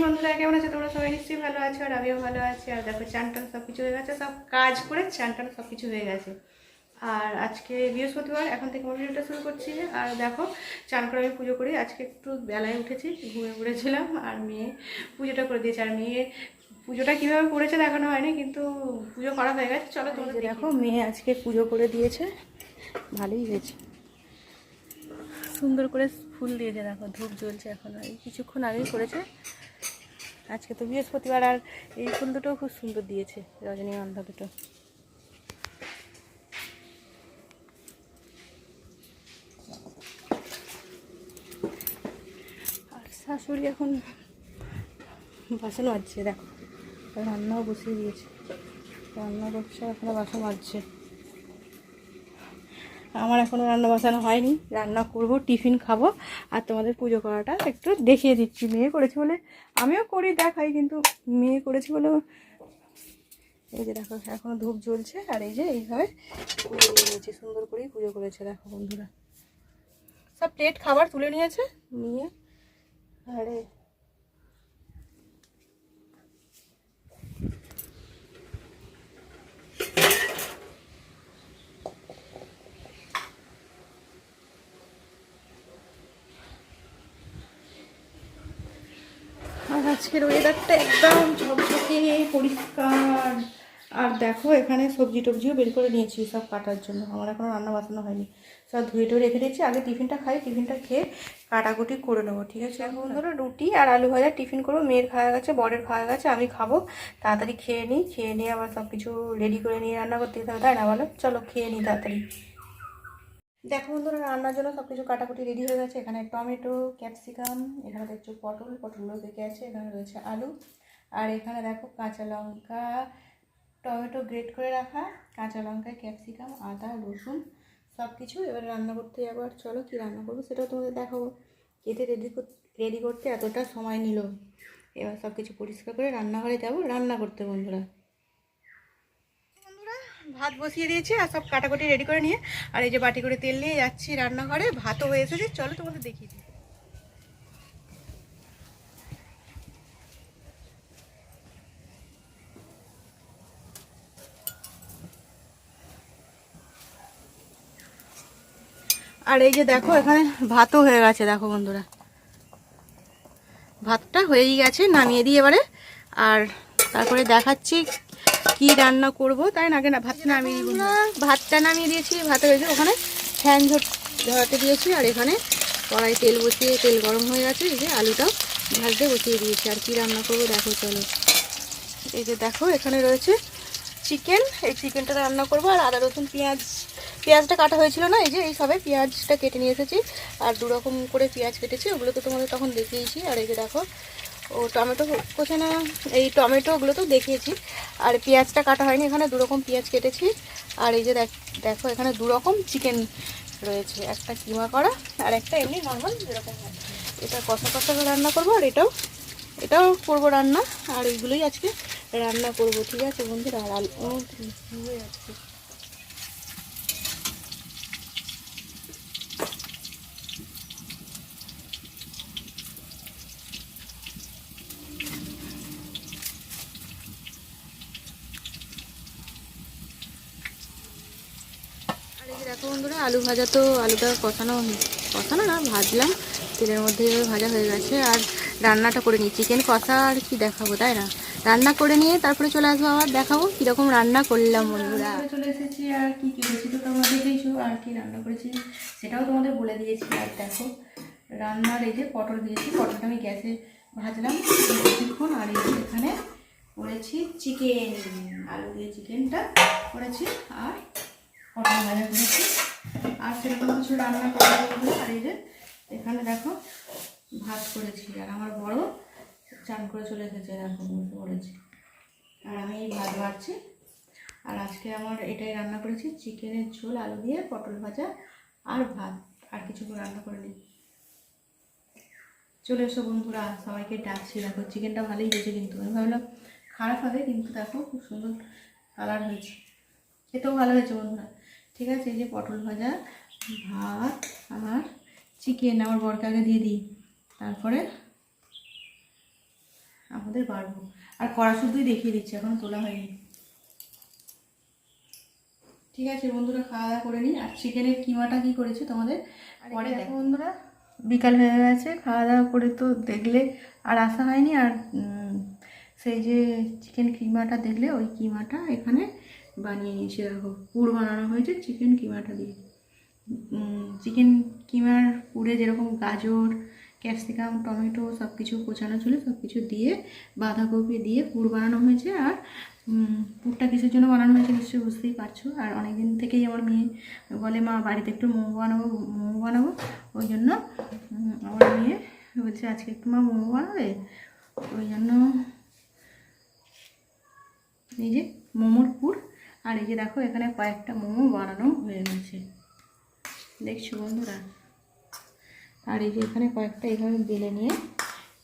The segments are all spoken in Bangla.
বন্ধুরা কেমন আছে তোমরা? সবাই নিশ্চয়ই ভালো আছো, আর আমিও ভালো আছি। আর দেখো চান টান সব কিছু হয়ে গেছে, সব কাজ করে চান টান সব কিছু হয়ে গেছে। আর আজকে বৃহস্পতিবার, এখন থেকে আমার ভিডিওটা শুরু করছি। আর দেখো চান করে আমি পুজো করি। আজকে একটু বেলায় উঠেছি, ঘুমিয়ে পড়েছিলাম, আর মেয়ে পুজোটা করে দিয়েছে। আর মেয়ে পুজোটা কীভাবে করেছে দেখানো হয়নি, কিন্তু পুজো করা হয়ে গেছে। চলো তোমাদের দেখো, মেয়ে আজকে পুজো করে দিয়েছে, ভালোই হয়েছে। সুন্দর করে ফুল দিয়েছে, দেখো ধূপ জ্বলছে এখন, এই কিছুক্ষণ আগেই করেছে। আজকে তো বৃহস্পতিবার, আর এই ফুল দুটোও খুব সুন্দর দিয়েছে, রজনীগন্ধা দুটো। আর শাশুড়ি এখন বাসন মাজছে, দেখো রান্নাও বসিয়ে দিয়েছে, রান্না করছে, এখনো বাসন মাজছে। আমার এখনও রান্না বাসানো হয়নি, রান্না করব, টিফিন খাবো, আর তোমাদের পুজো করাটা একটু দেখিয়ে দিচ্ছি। মেয়ে করেছি বলে আমিও করি, দেখাই, কিন্তু মেয়ে করেছি বলে। এই যে দেখো এখনো ধূপ জ্বলছে, আর এই যে এইভাবে পুজো নিয়েছি, সুন্দর করেই পুজো করেছে। দেখো বন্ধুরা, সব প্লেট খাবার তুলে নিয়েছে, নিয়ে আরে আর আজকের ওয়েদারটা একদম ঝকঝকে পরিষ্কার। আর দেখো এখানে সবজি টবজিও বের করে নিয়েছি সব কাটার জন্য। আমার এখনও রান্না বাসানো হয়নি, সব ধুয়ে টুয়ে রেখে দিয়েছি। আগে টিফিনটা খাই, টিফিনটা খেয়ে কাটাকুটি করে নেবো, ঠিক আছে? এখন ধরো রুটি আর আলু ভাজা টিফিন করবো। মেয়ের খাওয়া গেছে, বরের খাওয়া গেছে, আমি খাবো। তাড়াতাড়ি খেয়ে নিই, খেয়ে নিয়ে আবার সব কিছু রেডি করে নিয়ে রান্না করতে হবে, তাই না বলো? চলো খেয়ে নিই তাড়াতাড়ি। দেখো বন্ধুরা, রান্নার জন্য সব কিছু কাটাকুটি রেডি হয়ে গেছে। এখানে টমেটো, ক্যাপসিকাম, এখানে দেখছো পটলগুলো পেকে আছে, এখানে রয়েছে আলু, আর এখানে দেখো কাঁচা লঙ্কা, টমেটো গ্রেট করে রাখা, কাঁচা লঙ্কা, ক্যাপসিকাম, আদা, রসুন, সব কিছু। এবার রান্না করতে যাবো। আর চলো কী রান্না করবো সেটাও তোমাদের দেখাবো। কেটে রেডি করতে এতটা সময় নিল। এবার সব কিছু পরিষ্কার করে রান্নাঘরে যাবো রান্না করতে বন্ধুরা। ভাত বসিয়ে দিয়েছি, আর সব কাটাকুটি রেডি করে নিয়ে, আর এই যে বাটি করে তেল নিয়ে যাচ্ছি রান্নাঘরে। ভাতও হয়ে এসেছে, চলো তোমাদের দেখিয়ে দিই। আর এই যে দেখো এখানে ভাতও হয়ে গেছে, দেখো বন্ধুরা ভাতটা হয়েই গেছে, নামিয়ে দিই এবারে। আর তারপরে দেখাচ্ছি কি রান্না করব, তাই না? আগে না ভাত নামিয়ে দিই। ভাতটা নামিয়ে দিয়েছি, ভাতে হয়েছে, ওখানে ফ্যান ধরাতে দিয়েছি। আর এখানে কড়াই তেল বসিয়ে, তেল গরম হয়ে গেছে, এই যে আলুটাও ভাজতে বসিয়ে দিয়েছি। আর কি রান্না করবো দেখো, চলো। এই যে দেখো এখানে রয়েছে চিকেন, এই চিকেনটা রান্না করবো। আর আদা রসুন পেঁয়াজটা কাটা হয়েছিল না, এই যে এই সবে পেঁয়াজটা কেটে নিয়ে এসেছি। আর দুরকম করে পেঁয়াজ কেটেছি, ওগুলো তো তোমাদের তখন দেখিয়েছি। আর এই যে দেখো ও টমেটো কোচানো, এই টমেটোগুলো তো দেখিয়েছি। আর পেঁয়াজটা কাটা হয়নি, এখানে দুরকম পেঁয়াজ কেটেছি। আর এই যে দেখো এখানে দুরকম চিকেন রয়েছে, একটা কিমা করা আর একটা এমনি নর্মাল যেরকম হয়। এটা কষা কষা রান্না করবো, আর এটাও করবো রান্না। আর এইগুলোই আজকে রান্না করব, ঠিক আছে বন্ধুরা? আর আলু হয়ে যাচ্ছে। আর এই যে দেখো বন্ধুরা, আলু ভাজা তো আলুটা কষানো না, ভাজলাম তেলের মধ্যে, ভাজা হয়ে গেছে। আর রান্নাটা করে নিই, চিকেন কষা আর কি দেখাবো, তাই না? রান্না করে নিয়ে তারপরে চলে আসবো, আবার দেখাবো কীরকম রান্না করলাম বন্ধুরা। চলে এসেছি, আর কি করেছি তো তোমরা দেখেইছো, আর কি রান্না করেছি সেটাও তোমাদের বলে দিয়েছি। আর দেখো রান্নার এই যে পটল দিয়েছি, পটলটা আমি গ্যাসে ভাজলাম কিছুক্ষণ। আর এই যে এখানে করেছি চিকেন, আলু দিয়ে চিকেনটা করেছি, আর পটল ভাজা করেছি। আর সেরকম কিছু রান্না করা বলবো। আর এই যে এখানে দেখো ভাত করেছি, আর আমার বড় চান করে চলে এসেছে, দেখো বসে পড়েছি, আর আমি এই ভাত বাড়ছি। আর আজকে আমার এটাই রান্না করেছি, চিকেনের ঝোল, আলু দিয়ে পটল ভাজা আর ভাত, আর কিছু রান্না করে নিই। চলে এসো বন্ধুরা, সবাইকে ডাকছি। দেখো চিকেনটা ভালোই হয়েছে, কিন্তু আমি ভাবলাম খারাপ হবে, কিন্তু দেখো খুব সুন্দর কালার হয়েছে, খেতেও ভালো হয়েছে বন্ধুরা। ঠিক আছে, এই যে পটল ভাজা, ভাত আর চিকেন, আমার বরকে আগে দিয়ে দিই, তারপরে আমাদের বাড়বো। আর কড়া শুদ্ধই দেখিয়ে দিচ্ছি, এখনো তোলা হয়নি। ঠিক আছে বন্ধুরা, খাওয়া দাওয়া করে নিই। আর চিকেনের কিমাটা কি করেছি তোমাদের পরে দেখো। বন্ধুরা বিকাল হয়ে গেছে, খাওয়া দাওয়া করে তো দেখলে আর আসা হয়নি। আর সেই যে চিকেন কিমাটা দেখলে, ওই কিমাটা এখানে বানিয়ে নিয়েছি। দেখো পুর বানানো হয়েছে চিকেন কিমাটা দিয়ে। চিকেন কিমার পুরে যেরকম গাজর, ক্যাপসিকাম, টমেটো সব কিছু কোচানো ছিল, সব কিছু দিয়ে বাঁধাকপি দিয়ে পুর বানানো হয়েছে। আর পুরটা কিসের জন্য বানানো হয়েছে নিশ্চয়ই বুঝতেই পারছো। আর অনেক দিন থেকেই আমার মেয়ে বলে মা বাড়িতে একটু মোমো বানাবো। ওই জন্য আমার মেয়ে বলছে আজকে একটু মা মোমো বানাবে। ওই জন্য এই যে মোমোর পুর। আর এই যে দেখো এখানে কয়েকটা মোমো বানানো হয়ে গেছে, দেখছো বন্ধুরা। আর এই যে এখানে কয়েকটা এইভাবে বেলে নিয়ে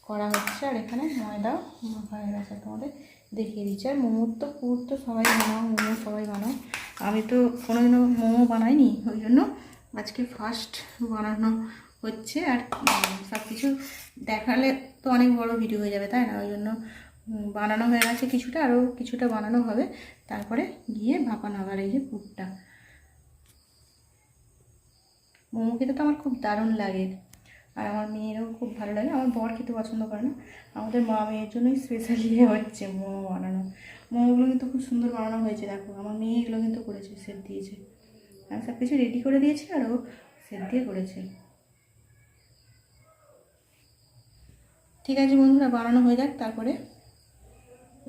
করা হচ্ছে। আর এখানে ময়দাও মাখা হয়ে গেছে, তোমাদের দেখিয়ে দিচ্ছি। আর মোমোর তো পুর তো সবাই বানাও, মোমো সবাই বানাও, আমি তো কোনোদিনও মোমো বানাইনি। ওই জন্য আজকে ফার্স্ট বানানো হচ্ছে। আর সব কিছু দেখালে তো অনেক বড় ভিডিও হয়ে যাবে, তাই না? ওই জন্য বানানো হয়ে গেছে কিছুটা, আরও কিছুটা বানানো হবে, তারপরে গিয়ে ভাপানো হবে। আর এই যে পুরটা, মোমো খেতে তো আমার খুব দারুণ লাগে। আর আমার মেয়েরও খুব ভালো লাগে। আমার বর খেতে পছন্দ করে না, আমাদের মা মেয়ের জন্যই স্পেশালি হচ্ছে মোমো বানানো। মোমোগুলো কিন্তু খুব সুন্দর বানানো হয়েছে, দেখো আমার মেয়ে এগুলো কিন্তু করেছে, সেট দিয়েছে। আমি সব কিছু রেডি করে দিয়েছি আর ও সেট দিয়ে করেছে। ঠিক আছে বন্ধুরা, বানানো হয়ে যাক, তারপরে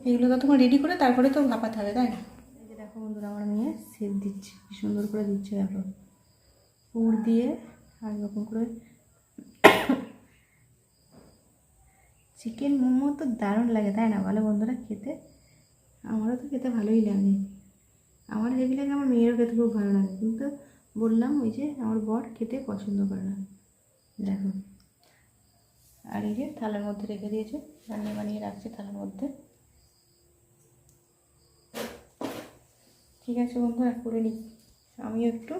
এগুলো তো তোমার রেডি করে তারপরে তো ভাপাতে হবে, তাই না? এই যে দেখো বন্ধুরা, আমার মেয়ে সেট দিচ্ছে, কি সুন্দর করে দিচ্ছে দেখো, পুর দিয়ে। আর এরকম করে চিকেন মোমো তো দারুণ লাগে, তাই না বলো বন্ধুরা খেতে? আমারও তো খেতে ভালোই লাগে, আমার হেভি লাগে, আমার মেয়েরও খেতে খুব ভালো লাগে। কিন্তু বললাম ওই যে আমার বর খেতে পছন্দ করে না। দেখো, আর এই যে থালার মধ্যে রেখে দিয়েছে, বানিয়ে বানিয়ে রাখছে থালার মধ্যে। ঠিক আছে বন্ধুরা, করে নিই, আমিও একটু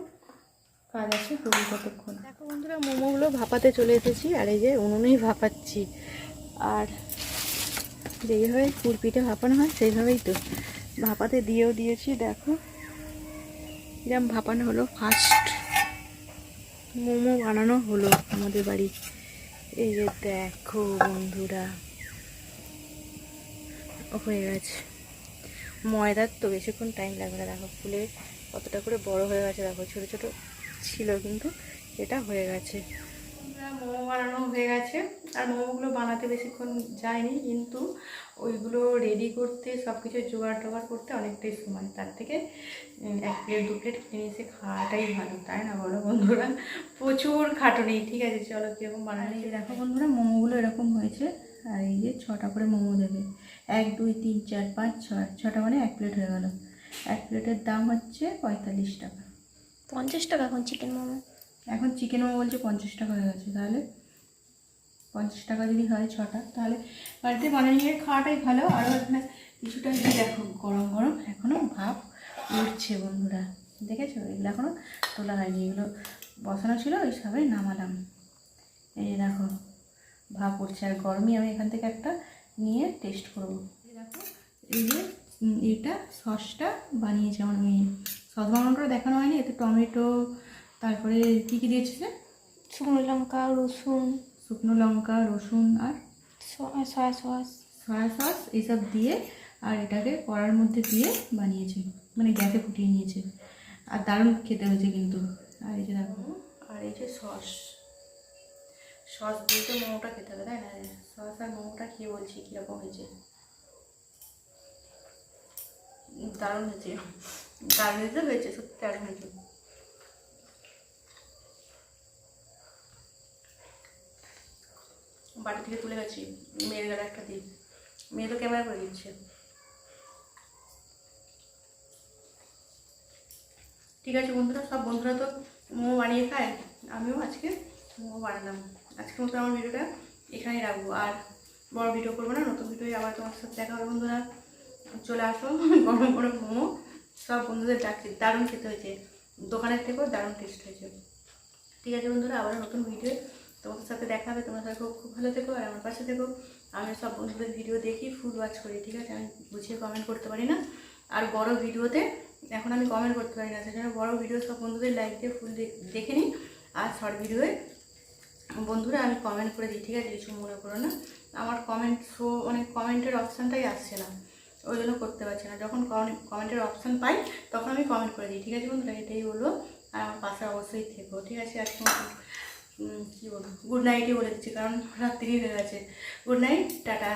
কাজ আছে, করি কতক্ষণ। দেখো বন্ধুরা, মোমোগুলো ভাপাতে চলে এসেছি। আর এই যে উনুনেই ভাপাচ্ছি। আর যেইভাবে পুরপিঠে ভাপানো হয় সেইভাবেই তো ভাপাতে দিয়েও দিয়েছি। দেখো এরকম ভাপানো হলো, ফার্স্ট মোমো বানানো হলো আমাদের বাড়ি। এই যে দেখো বন্ধুরা, হয়ে গেছে। ময়দার তো বেশিক্ষণ টাইম লাগবে না, দেখো ফুলে কতটা করে বড় হয়ে গেছে। দেখো ছোটো ছোটো ছিল কিন্তু এটা হয়ে গেছে। মোমো বানানো হয়ে গেছে। আর মোমোগুলো বানাতে বেশিক্ষণ যায়নি, কিন্তু ওইগুলো রেডি করতে, সব কিছু জোগাড় টোগাড় করতে অনেকটাই সময়। তার থেকে 1 প্লেট 2 প্লেট কিনে এসে খাওয়াটাই ভালো, তাই না বলো বন্ধুরা? প্রচুর খাটুনি। ঠিক আছে চলো কীরকম বানানো। দেখো বন্ধুরা, মোমোগুলো এরকম হয়েছে। আর এই যে 6টা করে মোমো দেবে, 1 2 3 4 5 6, 6টা মানে 1 প্লেট হয়ে গেল। 1 প্লেটের দাম হচ্ছে 45 টাকা। 50 টাকা এখন চিকেন মোমো? এখন চিকেন মোমো বলছে 50 টাকা হয়ে গেছে। তাহলে 50 টাকা যদি হয় 6টা, তাহলে বাড়িতে বানিয়ে নিয়ে খাওয়াটাই ভালো। আরও এখানে কিছুটা দেখো গরম গরম এখনও ভাপ উঠছে বন্ধুরা, দেখেছো? এগুলো এখনও তোলা হয়নি, এগুলো বসানো ছিল, ওই সবাই নামালাম। এই যে দেখো ভাপ উঠছে, আর গরমই আমি এখান থেকে একটা নিয়ে টেস্ট করবো। দেখো এই যে এটা সসটা বানিয়েছে আমার মেয়ে। সস বানানোটা দেখানো হয়নি, এতে টমেটো, তারপরে কী কী দিয়েছে? শুকনো লঙ্কা, রসুন, শুকনো লঙ্কা, রসুন আর সয়া সস, এইসব দিয়ে, আর এটাকে কড়ার মধ্যে দিয়ে বানিয়েছে, মানে গ্যাসে ফুটিয়ে নিয়েছে। আর দারুণ খেতে হয়েছে কিন্তু। আর এই যে দেখো, আর এই যে সস দিয়ে তো মোমোটা খেতে হবে, তাই না? সস আর মোমোটা খেয়ে বলছি কীরকম হয়েছে। দারুণ হয়েছে, সত্যি দারুণ হয়েছে। বাটি থেকে তুলে গেছি, মেয়ের গেলে একটা দিই, মেয়ে তো ক্যামেরা করে দিচ্ছে। ঠিক আছে বন্ধুরা, সব বন্ধুরা তো মোমো বানিয়ে খায়, আমিও আজকে মোমো বানালাম। আজকের মতো আমার ভিডিওটা এখানেই রাখবো, আর বড় ভিডিও করবো না। নতুন ভিডিও আবার তোমার সাথে দেখা হবে বন্ধুরা। চলে আসো, গরম গরম মোমো সব বন্ধুদের ডাকছি, দারুণ খেতে হয়েছে, দোকানের থেকেও দারুণ টেস্ট হয়েছে। ঠিক আছে বন্ধুরা, আবার নতুন ভিডিও তোমাদের সাথে দেখা হবে। তোমরা থাকো, খুব ভালো থেকো আর আমার পাশে থেকো। আমি সব বন্ধুদের ভিডিও দেখি ফুল ওয়াচ করি, ঠিক আছে? আমি বুঝিয়ে কমেন্ট করতে পারি না, আর বড় ভিডিওতে এখন আমি কমেন্ট করতে পারি না, সেজন্য বড় ভিডিও সব বন্ধুদের লাইক দিয়ে ফুল দেখে নিই, আর শর্ট ভিডিওয়ে বন্ধুরা আমি কমেন্ট করে দিই, ঠিক আছে? কিছু মনে করো না, আমার কমেন্ট মানে কমেন্টের অপশানটাই আসছে না, ওই জন্য করতে পারছি না। যখন কমেন্টের অপশান পাই তখন আমি কমেন্ট করে দিই, ঠিক আছে বন্ধুরা? এটাই বলবো, আর আমার পাশে অবশ্যই থেকো, ঠিক আছে? আজকে কী বলবো, গুড নাইটই বলে দিচ্ছি, কারণ রাত্রি হয়ে গেছে। Good night, tata.